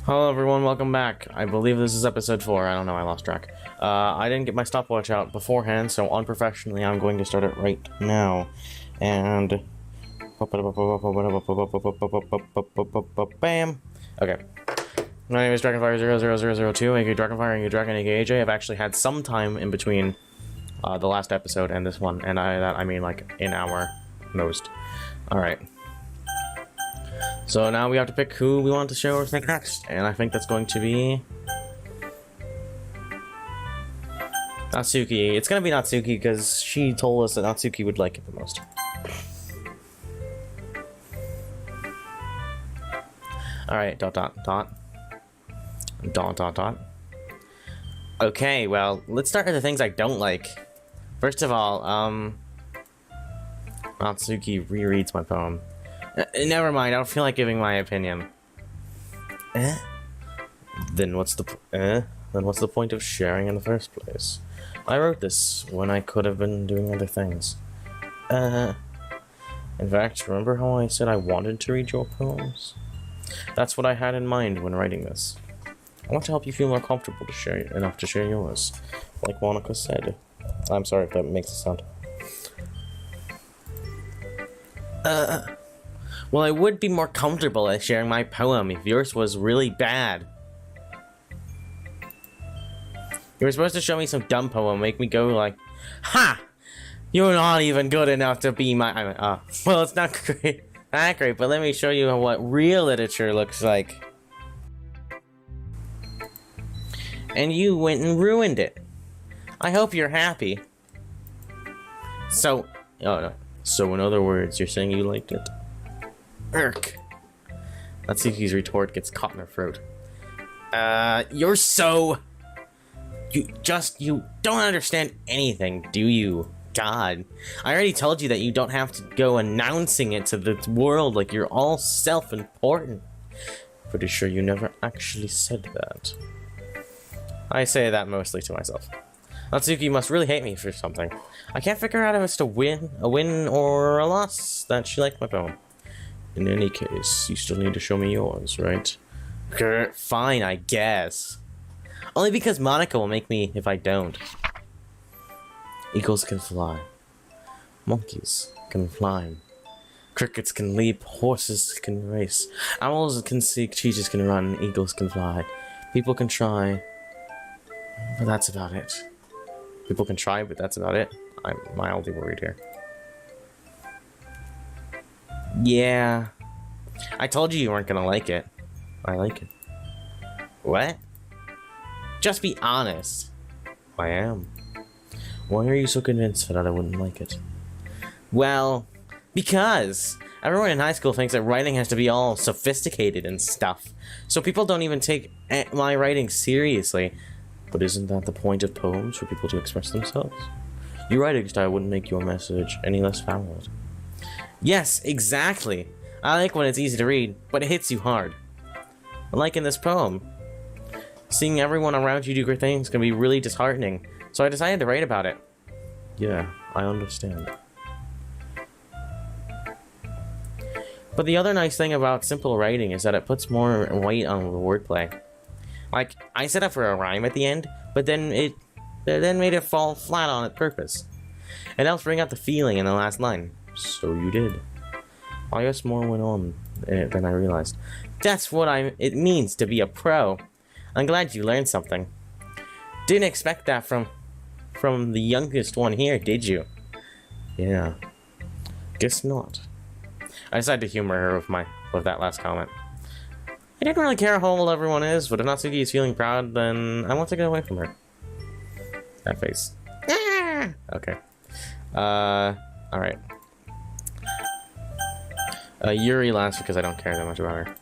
Hello everyone, welcome back. I believe this is episode 4, I don't know, I lost track. I didn't get my stopwatch out beforehand, so unprofessionally I'm going to start it right now. And... Bam! Okay. My name is Dragonfire00002, aka Dragonfire, aka Dragon, aka AJ. I've actually had some time in between the last episode and this one, and I mean like an hour, most. Alright. So now we have to pick who we want to show or think next, and I think that's going to be Natsuki. It's gonna be Natsuki because she told us that Natsuki would like it the most. Alright, dot. Okay, well, let's start with the things I don't like. First of all, Natsuki rereads my poem. Never mind, I don't feel like giving my opinion. Then what's the point of sharing in the first place? I wrote this when I could have been doing other things. In fact, remember how I said I wanted to read your poems? That's what I had in mind when writing this. I want to help you feel more comfortable to share enough to share yours. Like Monica said. I'm sorry if that makes a sound. Well, I would be more comfortable at sharing my poem if yours was really bad. You were supposed to show me some dumb poem, make me go like, ha! You're not even good enough to be my... well, it's not great, that great, but let me show you what real literature looks like. And you went and ruined it. I hope you're happy. So, so in other words, you're saying you liked it? Irk. Natsuki's retort gets caught in her throat. You're so... You don't understand anything, do you? God. I already told you that you don't have to go announcing it to the world like you're all self-important. Pretty sure you never actually said that. I say that mostly to myself. Natsuki must really hate me for something. I can't figure out if it's a win or a loss that she liked my poem. In any case, you still need to show me yours, right? Grr, fine, I guess. Only because Monica will make me if I don't. Eagles can fly. Monkeys can climb. Crickets can leap. Horses can race. Owls can seek. Cheeses can run. Eagles can fly. People can try. But that's about it. People can try, but that's about it. I'm mildly worried here. Yeah. I told you weren't gonna like it. I like it. What? Just be honest. I am. Why are you so convinced that I wouldn't like it? Well, because everyone in high school thinks that writing has to be all sophisticated and stuff. So people don't even take my writing seriously. But isn't that the point of poems, for people to express themselves? Your writing style wouldn't make your message any less valid. Yes, exactly. I like when it's easy to read, but it hits you hard. Like in this poem. Seeing everyone around you do great things can be really disheartening, so I decided to write about it. Yeah, I understand. But the other nice thing about simple writing is that it puts more weight on the wordplay. Like, I set up for a rhyme at the end, but then made it fall flat on its purpose. It helps bring out the feeling in the last line. So you did. I guess more went on than I realized. That's what it means to be a pro. I'm glad you learned something. Didn't expect that from the youngest one here, did you? Yeah. Guess not. I decided to humor her with that last comment. I didn't really care how old everyone is, but if Natsuki is feeling proud, then I want to get away from her. That face. Ah! Okay. Alright. Yuri last because I don't care that much about her.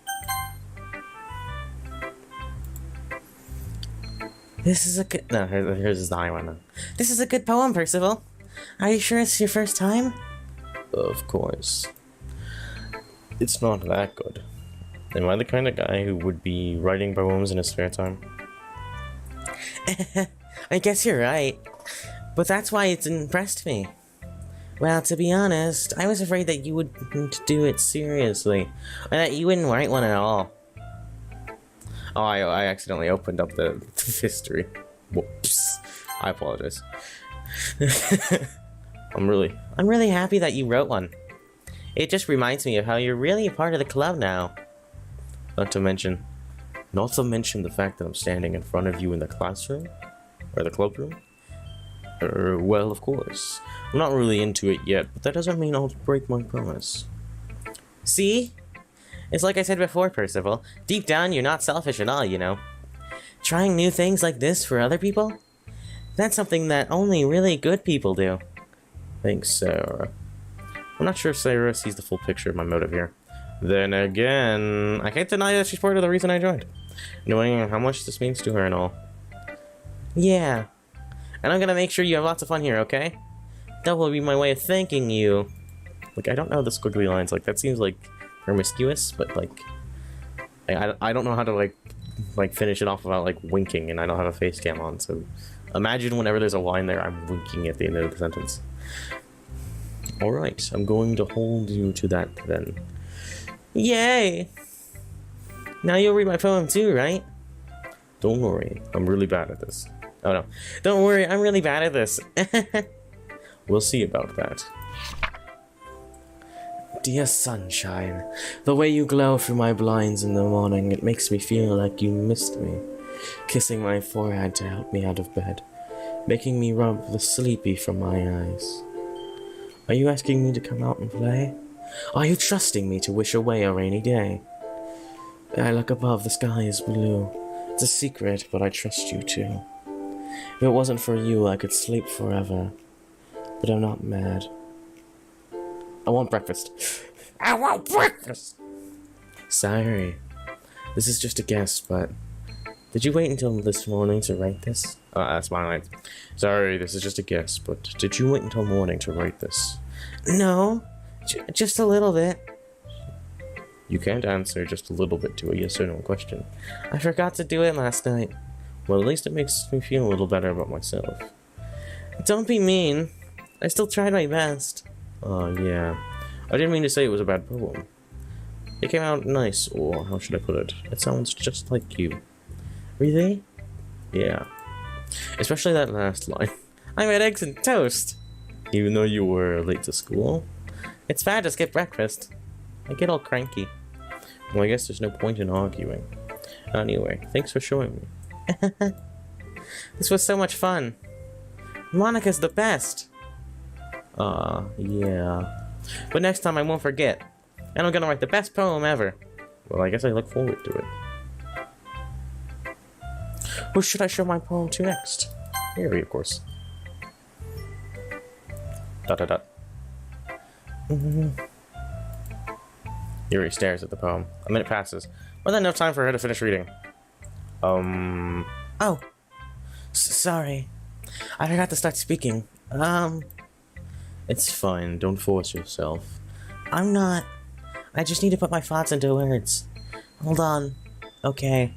This is a good... No, here's the high one now. This is a good poem, Percival. Are you sure it's your first time? Of course. It's not that good. Am I the kind of guy who would be writing poems in his spare time? I guess you're right. But that's why it's impressed me. Well, to be honest, I was afraid that you wouldn't do it seriously, or that you wouldn't write one at all. Oh, I accidentally opened up the history. Whoops. I apologize. I'm really happy that you wrote one. It just reminds me of how you're really a part of the club now. Not to mention the fact that I'm standing in front of you in the classroom, or the clubroom. Well, of course. I'm not really into it yet, but that doesn't mean I'll break my promise. See? It's like I said before, Percival. Deep down, you're not selfish at all, you know. Trying new things like this for other people? That's something that only really good people do. Thanks, Sarah. I'm not sure Sarah sees the full picture of my motive here. Then again, I can't deny that she's part of the reason I joined. Knowing how much this means to her and all. Yeah. And I'm gonna make sure you have lots of fun here, okay? That will be my way of thanking you. Like, I don't know the squiggly lines. Like, that seems like promiscuous, but like, I don't know how to like finish it off without like winking, and I don't have a face cam on, so imagine whenever there's a line there, I'm winking at the end of the sentence. Alright, I'm going to hold you to that then. Yay! Now you'll read my poem too, right? Don't worry, I'm really bad at this. Oh no, don't worry, I'm really bad at this. We'll see about that. Dear sunshine, the way you glow through my blinds in the morning, it makes me feel like you missed me. Kissing my forehead to help me out of bed, making me rub the sleepy from my eyes. Are you asking me to come out and play? Are you trusting me to wish away a rainy day? I look above, the sky is blue. It's a secret, but I trust you too. If it wasn't for you, I could sleep forever. But I'm not mad. I want breakfast. I want breakfast! Sorry. This is just a guess, but... Did you wait until this morning to write this? That's my line. Sorry, this is just a guess, but did you wait until morning to write this? No. Just a little bit. You can't answer just a little bit to a yes or no question. I forgot to do it last night. Well, at least it makes me feel a little better about myself. Don't be mean. I still tried my best. Yeah. I didn't mean to say it was a bad poem. It came out nice, or how should I put it? It sounds just like you. Really? Yeah. Especially that last line. I made eggs and toast! Even though you were late to school. It's bad to skip breakfast. I get all cranky. Well, I guess there's no point in arguing. Anyway, thanks for showing me. This was so much fun. Monica's the best! Yeah. But next time I won't forget. And I'm gonna write the best poem ever. Well, I guess I look forward to it. Who should I show my poem to next? Yuri, of course. Dot dot dot. Yuri stares at the poem. A minute passes. More than enough time for her to finish reading. Oh. Sorry. I forgot to start speaking. It's fine. Don't force yourself. I'm not. I just need to put my thoughts into words. Hold on. Okay.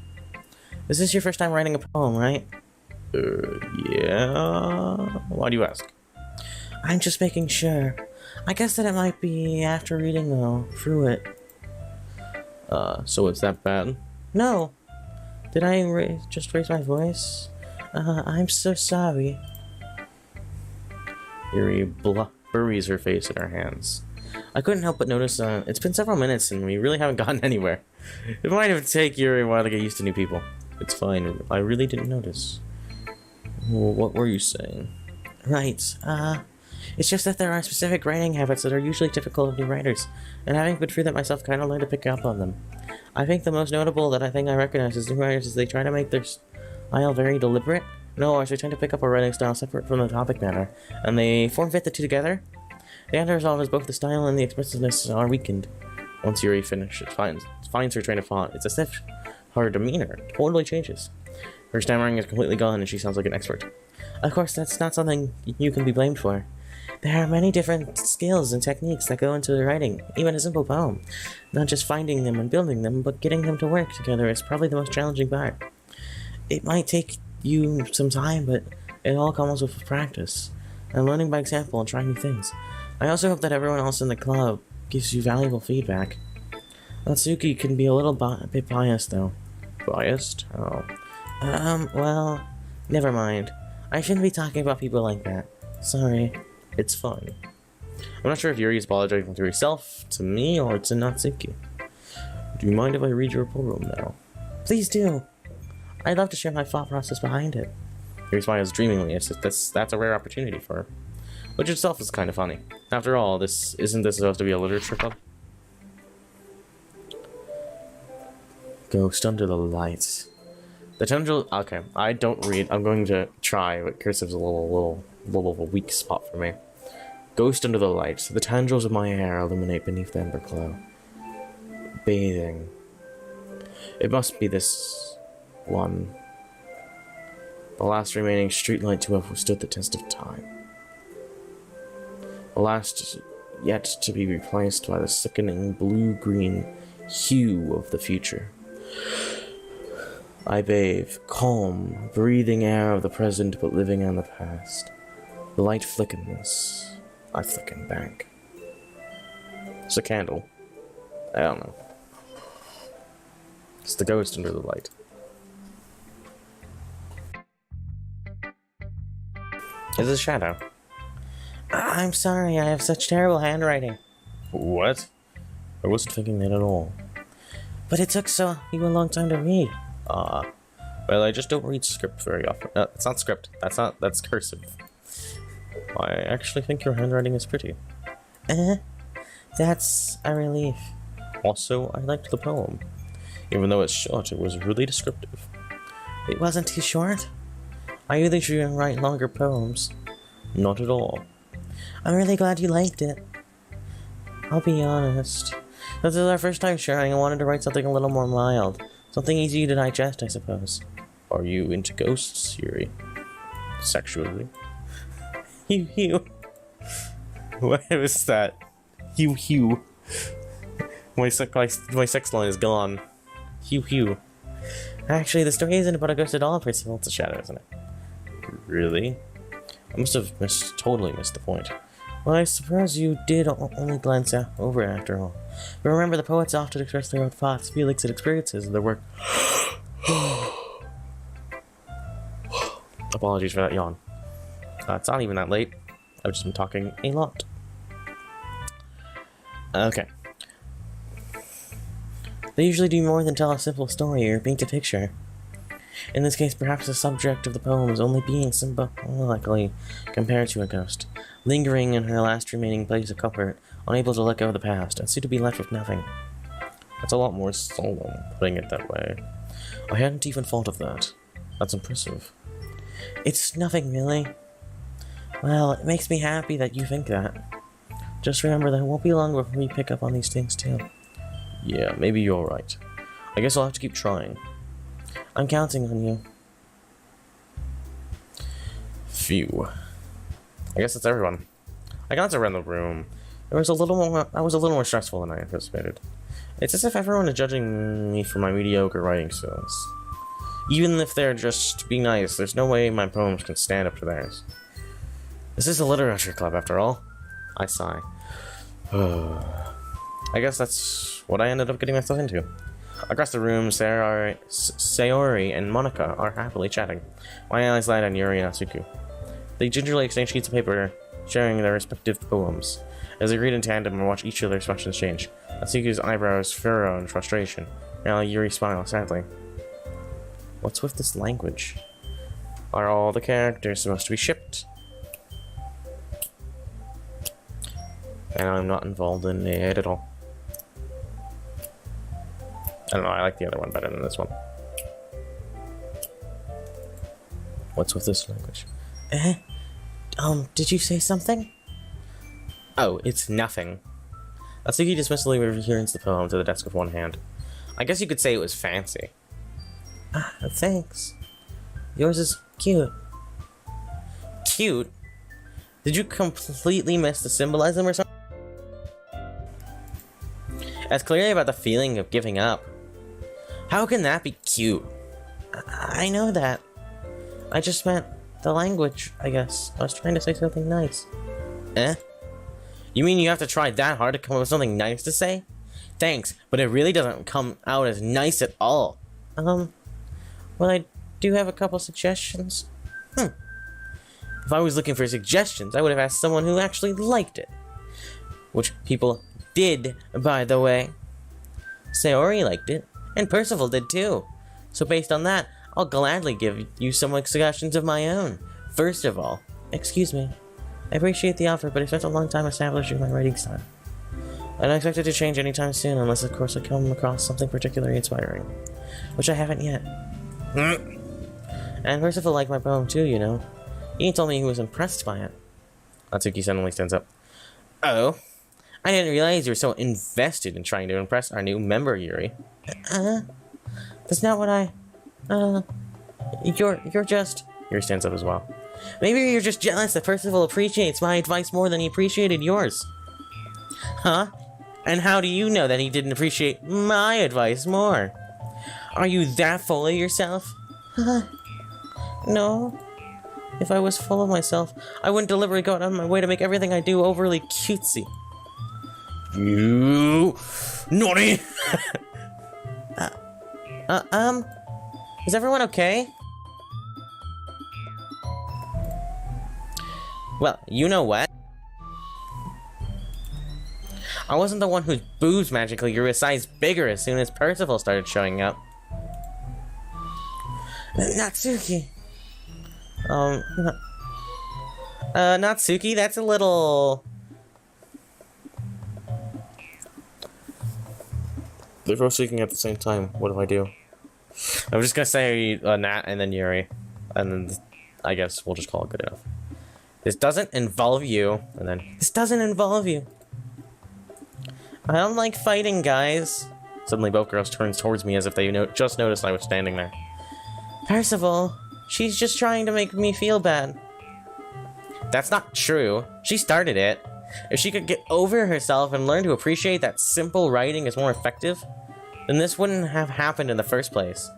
This is your first time writing a poem, right? Yeah. Why do you ask? I'm just making sure. I guess that it might be after reading through it. So it's that bad? No. Did I just raise my voice? I'm so sorry. Yuri buries her face in her hands. I couldn't help but notice, it's been several minutes and we really haven't gotten anywhere. It might have taken Yuri a while to get used to new people. It's fine, I really didn't notice. Well, what were you saying? Right, it's just that there are specific writing habits that are usually typical of new writers, and having been through that myself, kind of learned to pick up on them. I think the most notable that I recognize as new writers is they try to make their style very deliberate. In other words, they tend to pick up a writing style separate from the topic matter, and they form-fit the two together. The end result is both the style and the expressiveness are weakened. Once Yuri finds her train of thought, it's as if her demeanor totally changes. Her stammering is completely gone and she sounds like an expert. Of course, that's not something you can be blamed for. There are many different skills and techniques that go into writing, even a simple poem. Not just finding them and building them, but getting them to work together is probably the most challenging part. It might take you some time, but it all comes with practice, and learning by example and trying new things. I also hope that everyone else in the club gives you valuable feedback. Natsuki can be a little bit biased, though. Biased? Oh. Well, never mind. I shouldn't be talking about people like that. Sorry. It's fine. I'm not sure if Yuri is apologizing to herself, to me, or to Natsuki. Do you mind if I read your poem now? Please do. I'd love to share my thought process behind it. Yuri smiles dreamingly. That's a rare opportunity for her. Which itself is kind of funny. After all, isn't this supposed to be a literature club? Ghost under the lights. The tendril. Okay, I don't read. I'm going to try, but cursive's a little of a weak spot for me. Ghost under the lights. The tendrils of my hair illuminate beneath the ember glow. Bathing. It must be this one. The last remaining streetlight to have stood the test of time. The last yet to be replaced by the sickening blue-green hue of the future. I bathe, calm, breathing air of the present but living in the past. The light flickens. I flicken back. It's a candle. I don't know. It's the ghost under the light. It's a shadow. I'm sorry, I have such terrible handwriting. What? I wasn't thinking that at all. But it took you a long time to read. Well, I just don't read script very often. It's not script. That's cursive. I actually think your handwriting is pretty. That's a relief. Also, I liked the poem. Even though it's short, it was really descriptive. It wasn't too short? I usually try to write longer poems. Not at all. I'm really glad you liked it. I'll be honest. This is our first time sharing. I wanted to write something a little more mild. Something easy to digest, I suppose. Are you into ghosts, Yuri? Sexually? Hew. What was that? Hew. My sex line is gone. Hew. Actually, the story isn't about a ghost at all, Percy. Well, it's a shadow, isn't it? Really? I must have totally missed the point. Well, I suppose you did only glance over it after all. But remember, the poets often express their own thoughts, feelings, and experiences in their work. Apologies for that yawn. It's not even that late. I've just been talking a lot. Okay. They usually do more than tell a simple story or paint a picture. In this case, perhaps the subject of the poem is only being symbolically compared to a ghost, lingering in her last remaining place of comfort, unable to let go of the past, and soon to be left with nothing. That's a lot more solemn, putting it that way. I hadn't even thought of that. That's impressive. It's nothing, really. Well, it makes me happy that you think that. Just remember that it won't be long before we pick up on these things, too. Yeah, maybe you're right. I guess I'll have to keep trying. I'm counting on you. Phew. I guess that's everyone. I got to run the room. I was a little more stressful than I anticipated. It's as if everyone is judging me for my mediocre writing skills. Even if they're just being nice, there's no way my poems can stand up to theirs. This is a literature club, after all. I sigh. I guess that's what I ended up getting myself into. Across the room, Sayori and Monica are happily chatting. My eyes light on Yuri and Natsuki. They gingerly exchange sheets of paper, sharing their respective poems. As they read in tandem and watch each of their expressions change, Natsuki's eyebrows furrow in frustration, while Yuri smiles sadly. What's with this language? Are all the characters supposed to be shipped? And I'm not involved in it at all. I don't know, I like the other one better than this one. What's with this language? Did you say something? Oh, it's nothing. Natsuki dismissively returns the poem to the desk with one hand. I guess you could say it was fancy. Thanks. Yours is cute. Cute? Did you completely miss the symbolism or something? It's clearly about the feeling of giving up. How can that be cute? I know that. I just meant the language, I guess. I was trying to say something nice. You mean you have to try that hard to come up with something nice to say? Thanks, but it really doesn't come out as nice at all. well, I do have a couple suggestions. If I was looking for suggestions, I would have asked someone who actually liked it. Which people did, by the way. Sayori liked it, and Percival did too. So based on that, I'll gladly give you some suggestions of my own. First of all, excuse me. I appreciate the offer, but I spent a long time establishing my writing style. I don't expect it to change anytime soon, unless of course I come across something particularly inspiring. Which I haven't yet. And Percival liked my poem too, you know. He told me he was impressed by it. Natsuki suddenly stands up. Oh? I didn't realize you were so invested in trying to impress our new member, Yuri. That's not what you're just... Yuri stands up as well. Maybe you're just jealous that Percival appreciates my advice more than he appreciated yours. Huh? And how do you know that he didn't appreciate my advice more? Are you that full of yourself? No. If I was full of myself, I wouldn't deliberately go out of my way to make everything I do overly cutesy. You naughty! Is everyone okay? Well, you know what? I wasn't the one whose boobs magically grew a size bigger as soon as Percival started showing up. Natsuki. Natsuki, that's a little... They're both speaking at the same time. What do I do? I'm just gonna say Nat and then Yuri. And then I guess we'll just call it good enough. This doesn't involve you. And then, this doesn't involve you. I don't like fighting, guys. Suddenly both girls turn towards me as if they just noticed I was standing there. Percival, she's just trying to make me feel bad. That's not true. She started it. If she could get over herself and learn to appreciate that simple writing is more effective, then this wouldn't have happened in the first place.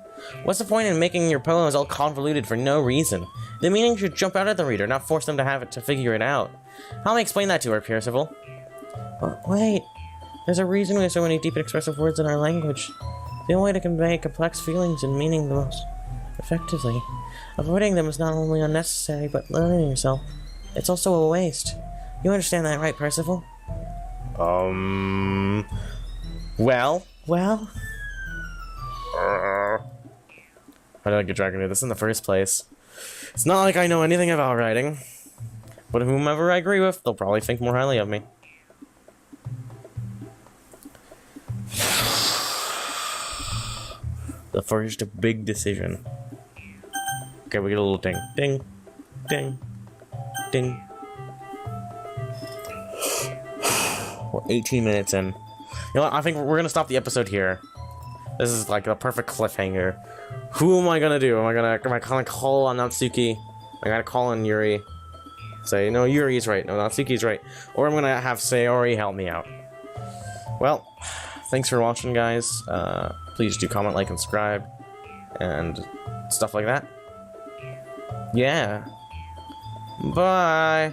What's the point in making your poems all convoluted for no reason? The meaning should jump out at the reader, not force them to have it to figure it out. How do I explain that to her, Percival? Wait. There's a reason we have so many deep and expressive words in our language. The only way to convey complex feelings and meaning the most effectively. Avoiding them is not only unnecessary, but learning yourself. It's also a waste. You understand that, right, Percival? Well? How did I get dragged into this in the first place? It's not like I know anything about writing. But whomever I agree with, they'll probably think more highly of me. The first big decision. Okay, we get a little ding. Ding. Ding. Ding. We're 18 minutes in. You know what? I think we're gonna stop the episode here. This is like a perfect cliffhanger. Who am I gonna do? Am I gonna call on Natsuki? I gotta call on Yuri. Say, no, Yuri's right. No, Natsuki's right. Or I'm gonna have Sayori help me out. Well, thanks for watching, guys. Please do comment, like, and subscribe. And stuff like that. Yeah. Bye.